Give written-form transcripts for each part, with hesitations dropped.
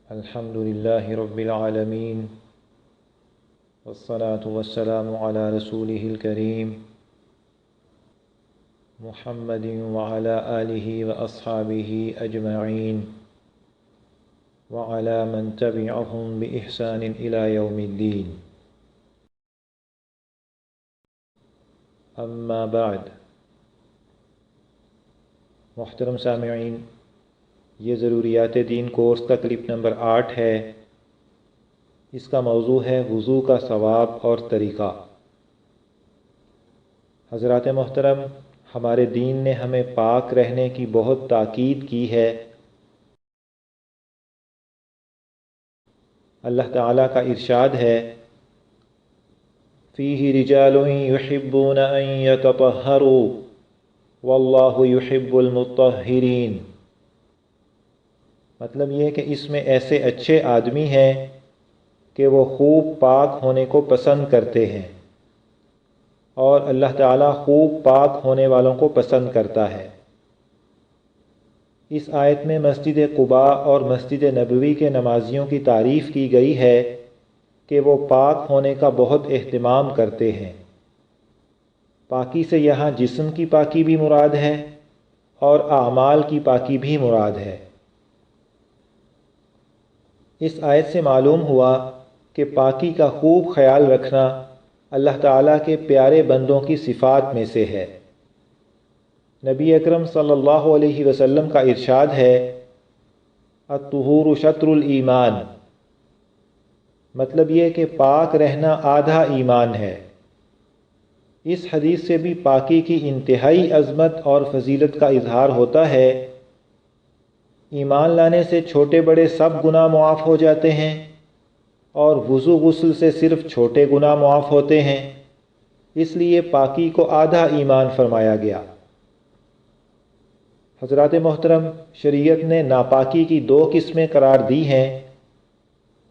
الحمد لله رب العالمين والصلاة والسلام على رسوله الكريم محمد وعلى آله وأصحابه أجمعين وعلى من تبعهم بإحسان إلى يوم الدين. اما بعد. محترم سامعین، یہ ضروریات دین کورس کا کلپ نمبر 8 ہے۔ اس کا موضوع ہے وضو کا ثواب اور طریقہ۔ حضرات محترم، ہمارے دین نے ہمیں پاک رہنے کی بہت تاکید کی ہے۔ اللہ تعالیٰ کا ارشاد ہے، فیہ رجال یحبون ان یتطہروا واللہ یحب المطہرین۔ مطلب یہ کہ اس میں ایسے اچھے آدمی ہیں کہ وہ خوب پاک ہونے کو پسند کرتے ہیں، اور اللہ تعالیٰ خوب پاک ہونے والوں کو پسند کرتا ہے۔ اس آیت میں مسجد قباء اور مسجد نبوی کے نمازیوں کی تعریف کی گئی ہے کہ وہ پاک ہونے کا بہت اہتمام کرتے ہیں۔ پاکی سے یہاں جسم کی پاکی بھی مراد ہے اور اعمال کی پاکی بھی مراد ہے۔ اس آیت سے معلوم ہوا کہ پاکی کا خوب خیال رکھنا اللہ تعالیٰ کے پیارے بندوں کی صفات میں سے ہے۔ نبی اکرم صلی اللہ علیہ وسلم کا ارشاد ہے، الطہور شطر الایمان۔ مطلب یہ کہ پاک رہنا آدھا ایمان ہے۔ اس حدیث سے بھی پاکی کی انتہائی عظمت اور فضیلت کا اظہار ہوتا ہے۔ ایمان لانے سے چھوٹے بڑے سب گناہ معاف ہو جاتے ہیں، اور وضو غسل سے صرف چھوٹے گناہ معاف ہوتے ہیں۔ اس لیے پاکی کو آدھا ایمان فرمایا گیا۔ حضرات محترم، شریعت نے ناپاکی کی 2 قسمیں قرار دی ہیں۔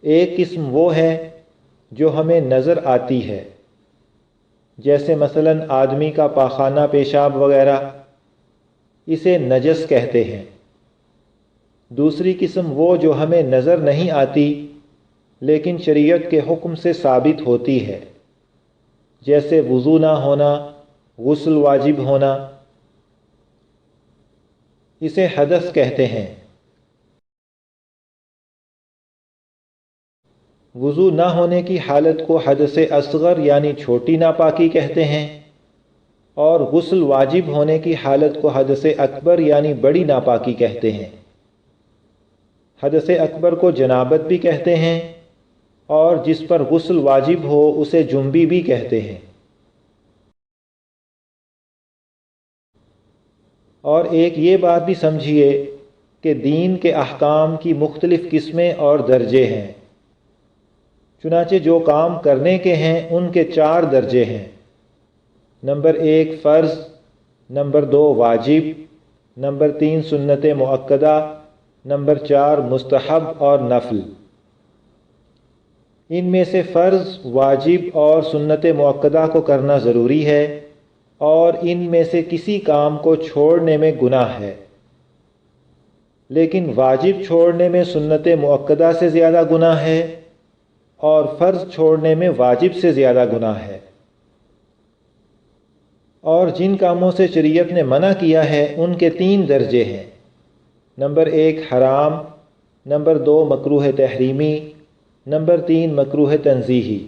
ایک قسم وہ ہے جو ہمیں نظر آتی ہے، جیسے مثلاً آدمی کا پاخانہ پیشاب وغیرہ، اسے نجس کہتے ہیں۔ دوسری قسم وہ جو ہمیں نظر نہیں آتی لیکن شریعت کے حکم سے ثابت ہوتی ہے، جیسے وضو نہ ہونا، غسل واجب ہونا، اسے حدث کہتے ہیں۔ وضو نہ ہونے کی حالت کو حدث اصغر یعنی چھوٹی ناپاکی کہتے ہیں، اور غسل واجب ہونے کی حالت کو حدث اکبر یعنی بڑی ناپاکی کہتے ہیں۔ حدث اکبر کو جنابت بھی کہتے ہیں، اور جس پر غسل واجب ہو اسے جنبی بھی کہتے ہیں۔ اور ایک یہ بات بھی سمجھیے کہ دین کے احکام کی مختلف قسمیں اور درجے ہیں۔ چنانچہ جو کام کرنے کے ہیں ان کے 4 درجے ہیں۔ نمبر 1 فرض، نمبر 2 واجب، نمبر 3 سنت مؤکدہ، نمبر 4 مستحب اور نفل۔ ان میں سے فرض، واجب اور سنت مؤکدہ کو کرنا ضروری ہے، اور ان میں سے کسی کام کو چھوڑنے میں گناہ ہے۔ لیکن واجب چھوڑنے میں سنت مؤکدہ سے زیادہ گناہ ہے، اور فرض چھوڑنے میں واجب سے زیادہ گناہ ہے۔ اور جن کاموں سے شریعت نے منع کیا ہے ان کے 3 درجے ہیں۔ نمبر 1 حرام، نمبر 2 مکروہ تحریمی، نمبر 3 مکروہ تنزیہی۔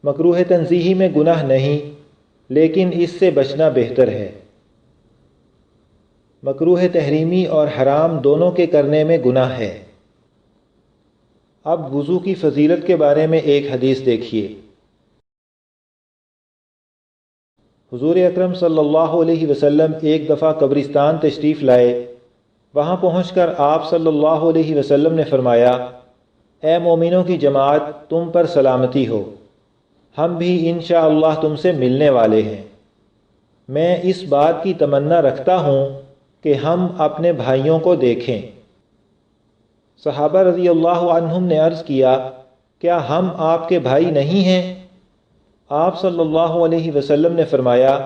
مکروہ تنزیہی میں گناہ نہیں، لیکن اس سے بچنا بہتر ہے۔ مکروہ تحریمی اور حرام دونوں کے کرنے میں گناہ ہے۔ اب وضو کی فضیلت کے بارے میں ایک حدیث دیکھیے۔ حضور اکرم صلی اللہ علیہ وسلم ایک دفعہ قبرستان تشریف لائے۔ وہاں پہنچ کر آپ صلی اللہ علیہ وسلم نے فرمایا، اے مومنوں کی جماعت، تم پر سلامتی ہو، ہم بھی انشاءاللہ تم سے ملنے والے ہیں۔ میں اس بات کی تمنا رکھتا ہوں کہ ہم اپنے بھائیوں کو دیکھیں۔ صحابہ رضی اللہ عنہم نے عرض کیا، کیا ہم آپ کے بھائی نہیں ہیں؟ آپ صلی اللہ علیہ وسلم نے فرمایا،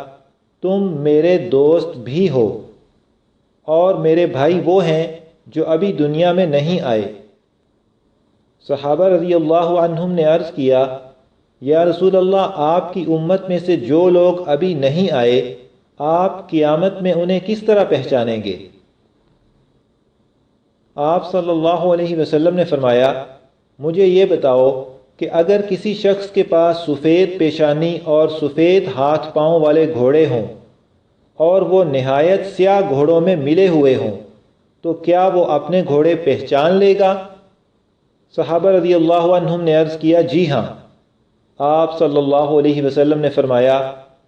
تم میرے دوست بھی ہو، اور میرے بھائی وہ ہیں جو ابھی دنیا میں نہیں آئے۔ صحابہ رضی اللہ عنہم نے عرض کیا، یا رسول اللہ، آپ کی امت میں سے جو لوگ ابھی نہیں آئے، آپ قیامت میں انہیں کس طرح پہچانیں گے؟ آپ صلی اللہ علیہ وسلم نے فرمایا، مجھے یہ بتاؤ کہ اگر کسی شخص کے پاس سفید پیشانی اور سفید ہاتھ پاؤں والے گھوڑے ہوں اور وہ نہایت سیاہ گھوڑوں میں ملے ہوئے ہوں تو کیا وہ اپنے گھوڑے پہچان لے گا؟ صحابہ رضی اللہ عنہم نے عرض کیا، جی ہاں۔ آپ صلی اللہ علیہ وسلم نے فرمایا،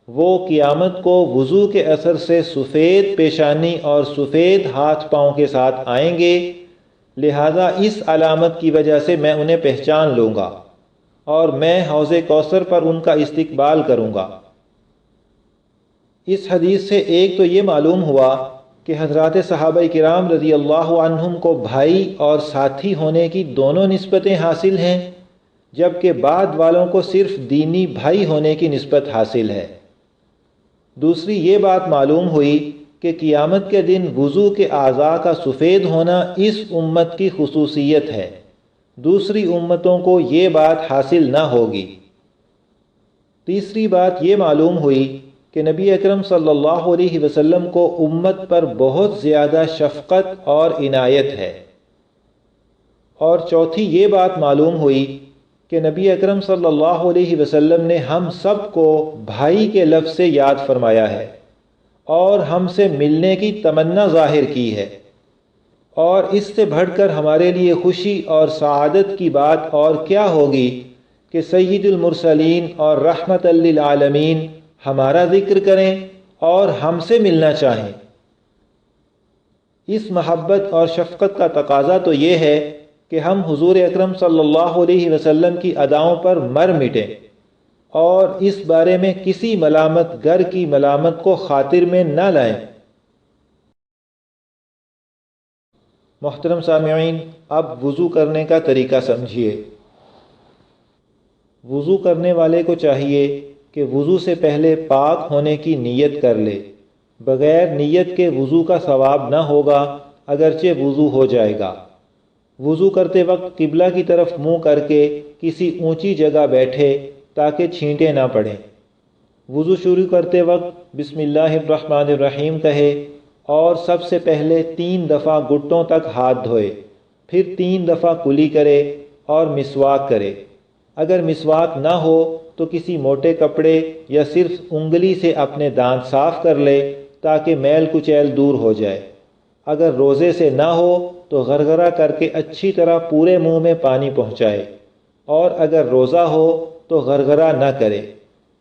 وہ قیامت کو وضو کے اثر سے سفید پیشانی اور سفید ہاتھ پاؤں کے ساتھ آئیں گے، لہذا اس علامت کی وجہ سے میں انہیں پہچان لوں گا اور میں حوض کوثر پر ان کا استقبال کروں گا۔ اس حدیث سے ایک تو یہ معلوم ہوا کہ حضرات صحابہ کرام رضی اللہ عنہم کو بھائی اور ساتھی ہونے کی دونوں نسبتیں حاصل ہیں، جبکہ بعد والوں کو صرف دینی بھائی ہونے کی نسبت حاصل ہے۔ دوسری یہ بات معلوم ہوئی کہ قیامت کے دن وضو کے اعضاء کا سفید ہونا اس امت کی خصوصیت ہے، دوسری امتوں کو یہ بات حاصل نہ ہوگی۔ تیسری بات یہ معلوم ہوئی کہ نبی اکرم صلی اللہ علیہ وسلم کو امت پر بہت زیادہ شفقت اور عنایت ہے۔ اور چوتھی یہ بات معلوم ہوئی کہ نبی اکرم صلی اللہ علیہ وسلم نے ہم سب کو بھائی کے لفظ سے یاد فرمایا ہے اور ہم سے ملنے کی تمنا ظاہر کی ہے، اور اس سے بڑھ کر ہمارے لیے خوشی اور سعادت کی بات اور کیا ہوگی کہ سید المرسلین اور رحمت للعالمین ہمارا ذکر کریں اور ہم سے ملنا چاہیں۔ اس محبت اور شفقت کا تقاضا تو یہ ہے کہ ہم حضور اکرم صلی اللہ علیہ وسلم کی اداؤں پر مر مٹیں اور اس بارے میں کسی ملامت گر کی ملامت کو خاطر میں نہ لائیں۔ محترم سامعین، اب وضو کرنے کا طریقہ سمجھیے۔ وضو کرنے والے کو چاہیے کہ وضو سے پہلے پاک ہونے کی نیت کر لے۔ بغیر نیت کے وضو کا ثواب نہ ہوگا، اگرچہ وضو ہو جائے گا۔ وضو کرتے وقت قبلہ کی طرف منہ کر کے کسی اونچی جگہ بیٹھے تاکہ چھینٹیں نہ پڑیں۔ وضو شروع کرتے وقت بسم اللہ الرحمن الرحیم کہے اور سب سے پہلے 3 دفعہ گھٹنوں تک ہاتھ دھوئے، پھر 3 دفعہ کلی کرے اور مسواک کرے۔ اگر مسواک نہ ہو تو کسی موٹے کپڑے یا صرف انگلی سے اپنے دانت صاف کر لے تاکہ میل کچیل دور ہو جائے۔ اگر روزے سے نہ ہو تو غرغرہ کر کے اچھی طرح پورے منہ میں پانی پہنچائے، اور اگر روزہ ہو تو غرغرہ نہ کرے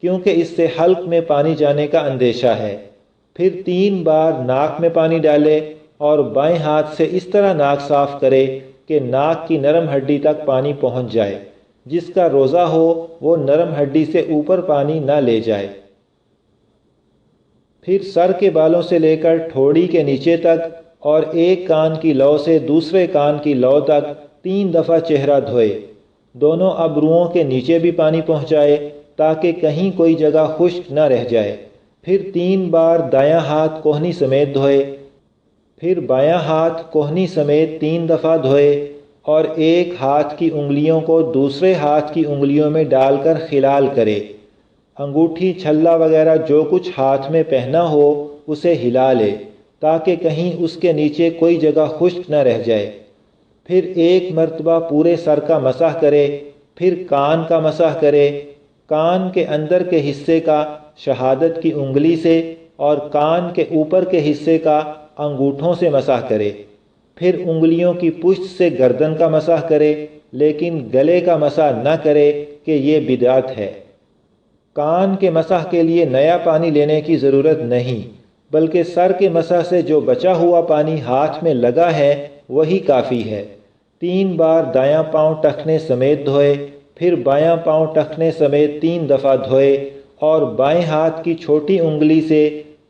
کیونکہ اس سے حلق میں پانی جانے کا اندیشہ ہے۔ پھر 3 بار ناک میں پانی ڈالے اور بائیں ہاتھ سے اس طرح ناک صاف کرے کہ ناک کی نرم ہڈی تک پانی پہنچ جائے۔ جس کا روزہ ہو وہ نرم ہڈی سے اوپر پانی نہ لے جائے۔ پھر سر کے بالوں سے لے کر ٹھوڑی کے نیچے تک اور ایک کان کی لو سے دوسرے کان کی لو تک 3 دفعہ چہرہ دھوئے۔ دونوں ابروؤں کے نیچے بھی پانی پہنچائے تاکہ کہیں کوئی جگہ خشک نہ رہ جائے۔ پھر 3 بار دایاں ہاتھ کوہنی سمیت دھوئے، پھر بایاں ہاتھ کوہنی سمیت 3 دفعہ دھوئے اور ایک ہاتھ کی انگلیوں کو دوسرے ہاتھ کی انگلیوں میں ڈال کر خلال کرے۔ انگوٹھی، چھلا وغیرہ جو کچھ ہاتھ میں پہنا ہو اسے ہلا لے تاکہ کہیں اس کے نیچے کوئی جگہ خشک نہ رہ جائے۔ پھر 1 مرتبہ پورے سر کا مسح کرے، پھر کان کا مسح کرے۔ کان کے اندر کے حصے کا شہادت کی انگلی سے اور کان کے اوپر کے حصے کا انگوٹھوں سے مسح کرے۔ پھر انگلیوں کی پشت سے گردن کا مسح کرے، لیکن گلے کا مسح نہ کرے کہ یہ بدعت ہے۔ کان کے مسح کے لیے نیا پانی لینے کی ضرورت نہیں، بلکہ سر کے مسح سے جو بچا ہوا پانی ہاتھ میں لگا ہے وہی کافی ہے۔ 3 بار دایاں پاؤں ٹخنے سمیت دھوئے، پھر بایاں پاؤں ٹخنے سمیت 3 دفعہ دھوئے اور بائیں ہاتھ کی چھوٹی انگلی سے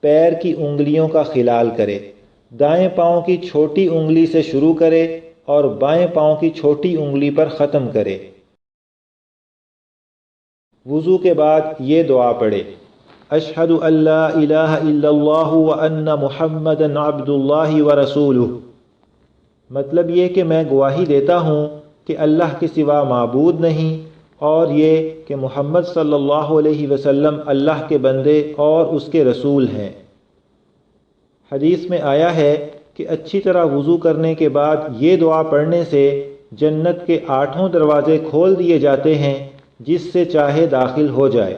پیر کی انگلیوں کا خلال کرے۔ دائیں پاؤں کی چھوٹی انگلی سے شروع کرے اور بائیں پاؤں کی چھوٹی انگلی پر ختم کرے۔ وضو کے بعد یہ دعا پڑھے، اشہد ان لا الہ الا اللہ وان محمدا عبد اللہ ورسولہ۔ مطلب یہ کہ میں گواہی دیتا ہوں کہ اللہ کے سوا معبود نہیں، اور یہ کہ محمد صلی اللہ علیہ وسلم اللہ کے بندے اور اس کے رسول ہیں۔ حدیث میں آیا ہے کہ اچھی طرح وضو کرنے کے بعد یہ دعا پڑھنے سے جنت کے 8 دروازے کھول دیے جاتے ہیں، جس سے چاہے داخل ہو جائے۔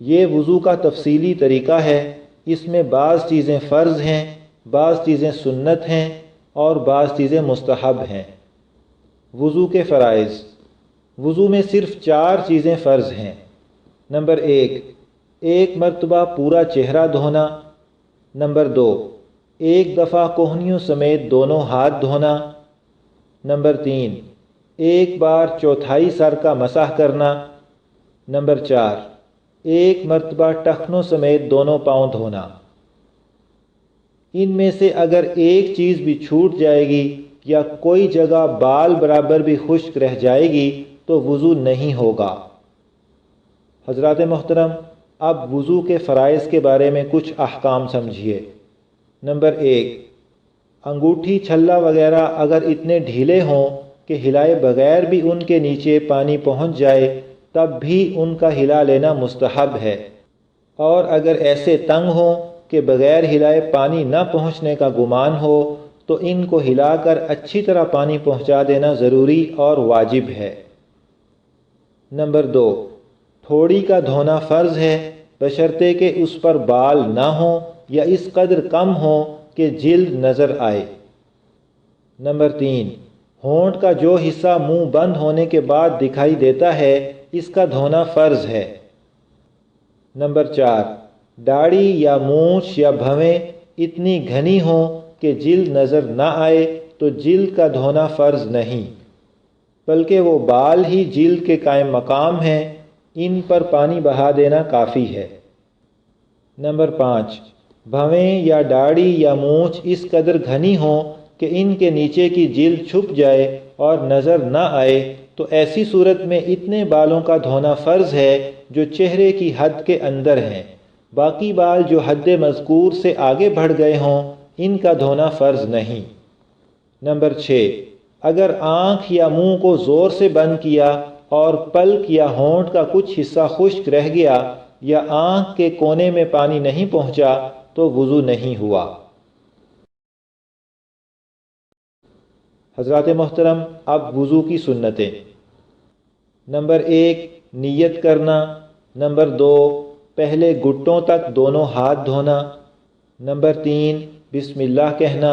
یہ وضو کا تفصیلی طریقہ ہے، اس میں بعض چیزیں فرض ہیں، بعض چیزیں سنت ہیں اور بعض چیزیں مستحب ہیں۔ وضو کے فرائض۔ وضو میں صرف 4 چیزیں فرض ہیں۔ نمبر 1، ایک مرتبہ پورا چہرہ دھونا۔ نمبر 2، ایک دفعہ کوہنیوں سمیت دونوں ہاتھ دھونا۔ نمبر 3، ایک بار چوتھائی سر کا مسح کرنا۔ نمبر 4، ایک مرتبہ ٹخنوں سمیت دونوں پاؤں دھونا۔ ان میں سے اگر ایک چیز بھی چھوٹ جائے گی یا کوئی جگہ بال برابر بھی خشک رہ جائے گی تو وضو نہیں ہوگا۔ حضرات محترم، اب وضو کے فرائض کے بارے میں کچھ احکام سمجھیے۔ نمبر 1، انگوٹھی چھلا وغیرہ اگر اتنے ڈھیلے ہوں کہ ہلائے بغیر بھی ان کے نیچے پانی پہنچ جائے تب بھی ان کا ہلا لینا مستحب ہے، اور اگر ایسے تنگ ہوں کہ بغیر ہلائے پانی نہ پہنچنے کا گمان ہو تو ان کو ہلا کر اچھی طرح پانی پہنچا دینا ضروری اور واجب ہے۔ نمبر 2، تھوڑی کا دھونا فرض ہے بشرطے کہ اس پر بال نہ ہوں یا اس قدر کم ہوں کہ جلد نظر آئے۔ نمبر 3، ہونٹ کا جو حصہ منہ بند ہونے کے بعد دکھائی دیتا ہے اس کا دھونا فرض ہے۔ نمبر 4، داڑھی یا مونچھ یا بھویں اتنی گھنی ہوں کہ جلد نظر نہ آئے تو جلد کا دھونا فرض نہیں، بلکہ وہ بال ہی جلد کے قائم مقام ہیں، ان پر پانی بہا دینا کافی ہے۔ نمبر 5، بھویں یا داڑھی یا مونچھ اس قدر گھنی ہوں کہ ان کے نیچے کی جلد چھپ جائے اور نظر نہ آئے تو ایسی صورت میں اتنے بالوں کا دھونا فرض ہے جو چہرے کی حد کے اندر ہیں، باقی بال جو حد مذکور سے آگے بڑھ گئے ہوں ان کا دھونا فرض نہیں۔ نمبر 6، اگر آنکھ یا منہ کو زور سے بند کیا اور پلک یا ہونٹ کا کچھ حصہ خشک رہ گیا یا آنکھ کے کونے میں پانی نہیں پہنچا تو وضو نہیں ہوا۔ حضرات محترم، اب وضو کی سنتیں۔ نمبر 1، نیت کرنا۔ نمبر 2، پہلے گھٹنوں تک دونوں ہاتھ دھونا۔ نمبر 3، بسم اللہ کہنا۔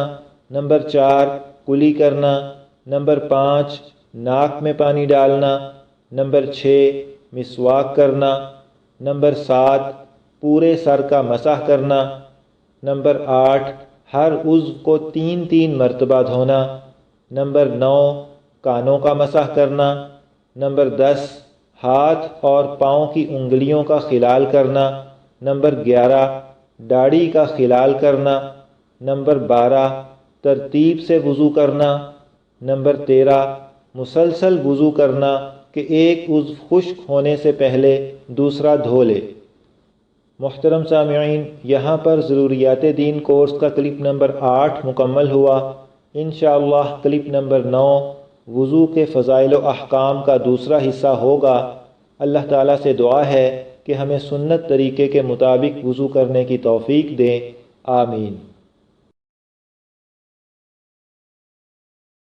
نمبر 4، کلی کرنا۔ نمبر 5، ناک میں پانی ڈالنا۔ نمبر 6، مسواک کرنا۔ نمبر 7، پورے سر کا مسح کرنا۔ نمبر 8، ہر عضو کو 3 مرتبہ دھونا۔ نمبر 9، کانوں کا مسح کرنا۔ نمبر 10، ہاتھ اور پاؤں کی انگلیوں کا خلال کرنا۔ نمبر 11، داڑھی کا خلال کرنا۔ نمبر 12، ترتیب سے وضو کرنا۔ نمبر 13، مسلسل وضو کرنا کہ ایک عضو خشک ہونے سے پہلے دوسرا دھو لے۔ محترم سامعین، یہاں پر ضروریات دین کورس کا کلپ نمبر 8 مکمل ہوا۔ انشاءاللہ کلپ نمبر 9 وضو کے فضائل و احکام کا دوسرا حصہ ہوگا۔ اللہ تعالیٰ سے دعا ہے کہ ہمیں سنت طریقے کے مطابق وضو کرنے کی توفیق دیں، آمین۔